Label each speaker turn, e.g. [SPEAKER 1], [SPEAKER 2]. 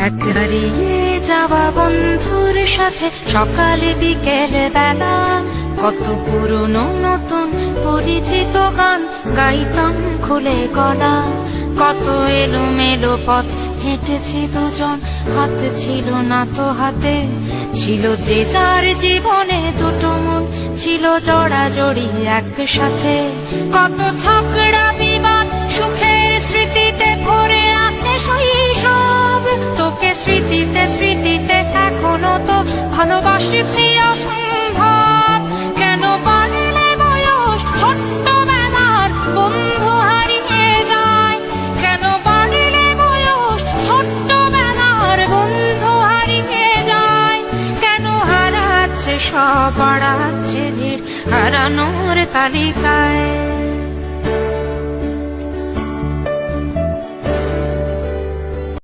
[SPEAKER 1] এক হারিয়ে যাওয়া বন্ধুর সাথে সকালে বিকেলে বেলা কত পুরনো নতুন পরিচিত গান গাইতাম খুলে গলা। কত এলোমেলো পথ হেঁটেছি দুজন, হাত ছিল না তো হাতে। ছিল যে যার জীবনে দুটো মন, ছিল জড়াজড়ি একসাথে। কত ঝগড়া বিবাদ সুখের স্মৃতিতে ভরে আছে শৈশব। তোকে স্মৃতিতে স্মৃতিতে এখনো তো ভালোবাসছি অসম্ভব। কেন বাড়লে বয়স ছোট্টবেলার বন্ধু হারিয়ে যায়? কেন বাড়লে বয়স ছোট্টবেলার বন্ধু হারিয়ে যায়? কেন হারাচ্ছে সব, বাড়াচ্ছে ভিড় হারানোর তালিকায়?